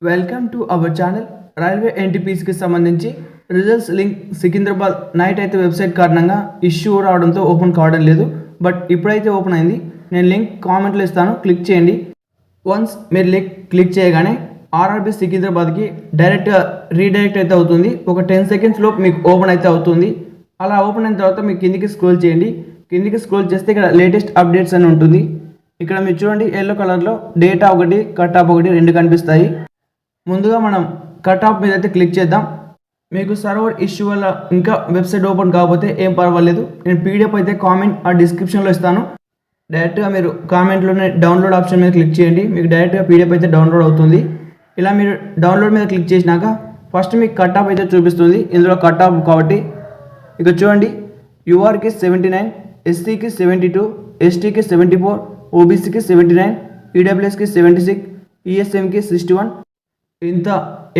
Welcome to our channel. Railway ఎన్టీపీసీకి సంబంధించి results link Secunderabad night అయితే వెబ్సైట్ కారణంగా ఇష్యూ రావడంతో ఓపెన్ కావడం లేదు. బట్ ఇప్పుడైతే ఓపెన్ అయింది. నేను లింక్ కామెంట్లో ఇస్తాను, క్లిక్ చేయండి. వన్స్ మీరు లింక్ క్లిక్ చేయగానే ఆర్ఆర్బీ సికింద్రాబాద్కి డైరెక్ట్గా రీడైరెక్ట్ అయితే అవుతుంది. ఒక 10 seconds లోపు మీకు ఓపెన్ అయితే అవుతుంది. అలా ఓపెన్ అయిన తర్వాత మీకు కిందికి స్క్రోల్ చేయండి. కిందికి స్క్రోల్ చేస్తే ఇక్కడ లేటెస్ట్ అప్డేట్స్ అని ఉంటుంది. ఇక్కడ మీరు చూడండి, ఎల్లో కలర్లో డేటా ఒకటి, కట్ ఆఫ్ ఒకటి, రెండు కనిపిస్తాయి. ముందుగా మనం కట్ ఆఫ్ మీద అయితే క్లిక్ చేద్దాం. మీకు సర్వర్ ఇష్యూ వల్ల ఇంకా వెబ్సైట్ ఓపెన్ కాకపోతే ఏం పర్వాలేదు, నేను పీడిఎఫ్ అయితే కామెంట్ ఆ డిస్క్రిప్షన్లో ఇస్తాను. డైరెక్ట్గా మీరు కామెంట్లోనే డౌన్లోడ్ ఆప్షన్ మీద క్లిక్ చేయండి. మీకు డైరెక్ట్గా పీడిఎఫ్ అయితే డౌన్లోడ్ అవుతుంది. ఇలా మీరు డౌన్లోడ్ మీద క్లిక్ చేసినాక ఫస్ట్ మీకు కట్ ఆఫ్ అయితే చూపిస్తుంది. ఇందులో కట్ ఆఫ్ కాబట్టి ఇక చూడండి, యూఆర్కి 79, ఎస్సీకి 72, ఎస్టీకి 74, ఓబీసీకి 79, ఈడబ్ల్యూఎస్కి 76, ఈఎస్ఎంకి 61. ఇంత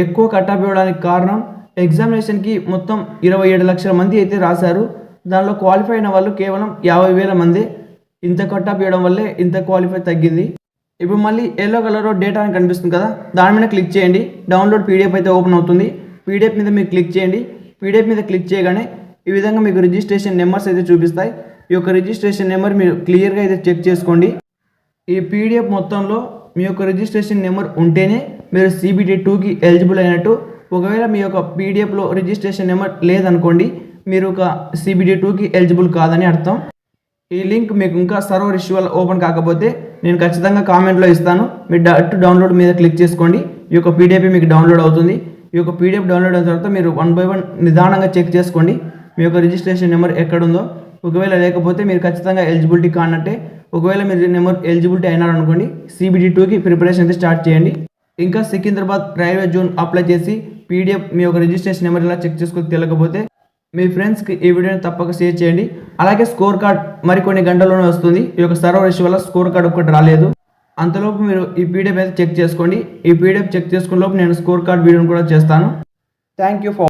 ఎక్కువ కట్ ఆఫ్ ఇవ్వడానికి కారణం ఎగ్జామినేషన్కి మొత్తం 27 లక్షల మంది అయితే రాశారు. దానిలో క్వాలిఫై అయిన వాళ్ళు కేవలం 50,000 మంది. ఇంత కట్ ఆఫ్ ఇవ్వడం వల్లే ఇంత క్వాలిఫై తగ్గింది. ఇప్పుడు మళ్ళీ ఎల్లో కలర్లో డేటా అని కనిపిస్తుంది కదా, దాని మీద క్లిక్ చేయండి. డౌన్లోడ్ పీడిఎఫ్ అయితే ఓపెన్ అవుతుంది. పీడిఎఫ్ మీద మీరు క్లిక్ చేయండి. పీడిఎఫ్ మీద క్లిక్ చేయగానే ఈ విధంగా మీకు రిజిస్ట్రేషన్ నెంబర్స్ అయితే చూపిస్తాయి. ఈ యొక్క రిజిస్ట్రేషన్ నెంబర్ మీరు క్లియర్గా అయితే చెక్ చేసుకోండి. ఈ పీడిఎఫ్ మొత్తంలో మీ యొక్క రిజిస్ట్రేషన్ నెంబర్ ఉంటేనే మీరు CBT 2కి ఎలిజిబుల్ అయినట్టు. ఒకవేళ మీ యొక్క పీడిఎఫ్లో రిజిస్ట్రేషన్ నెంబర్ లేదనుకోండి, మీరు ఒక CBT 2కి ఎలిజిబుల్ కాదని అర్థం. ఈ లింక్ మీకు ఇంకా సర్వర్ ఇష్యూ వల్ల ఓపెన్ కాకపోతే నేను ఖచ్చితంగా కామెంట్లో ఇస్తాను. మీరు డైరెక్ట్ డౌన్లోడ్ మీద క్లిక్ చేసుకోండి. ఈ యొక్క పీడిఎఫ్ మీకు డౌన్లోడ్ అవుతుంది. ఈ యొక్క పీడిఎఫ్ డౌన్లోడ్ అయిన తర్వాత మీరు 1 by 1 నిదానంగా చెక్ చేసుకోండి మీ యొక్క రిజిస్ట్రేషన్ నెంబర్ ఎక్కడుందో. ఒకవేళ లేకపోతే మీరు ఖచ్చితంగా ఎలిజిబిలిటీ కానట్టే. ఒకవేళ మీరు నెంబర్ ఎలిజిబిలిటీ అయినారనుకోండి, CBT 2కి ప్రిపరేషన్ అయితే స్టార్ట్ చేయండి. ఇంకా సికింద్రాబాద్ రైల్వే జోన్ అప్లై చేసి పీడిఎఫ్ మీ యొక్క రిజిస్ట్రేషన్ నెంబర్ ఇలా చెక్ చేసుకొని తెలియకపోతే మీ ఫ్రెండ్స్కి ఈ వీడియోని తప్పక షేర్ చేయండి. అలాగే స్కోర్ కార్డ్ మరికొన్ని గంటల్లోనే వస్తుంది. ఈ యొక్క సర్వర్ ఇష్యూ వల్ల స్కోర్ కార్డ్ ఒక్కటి రాలేదు. అంతలోపు మీరు ఈ పీడిఎఫ్ అయితే చెక్ చేసుకోండి. ఈ పీడిఎఫ్ చెక్ చేసుకునే లోపు నేను స్కోర్ కార్డ్ వీడియోని కూడా చేస్తాను. Thank you for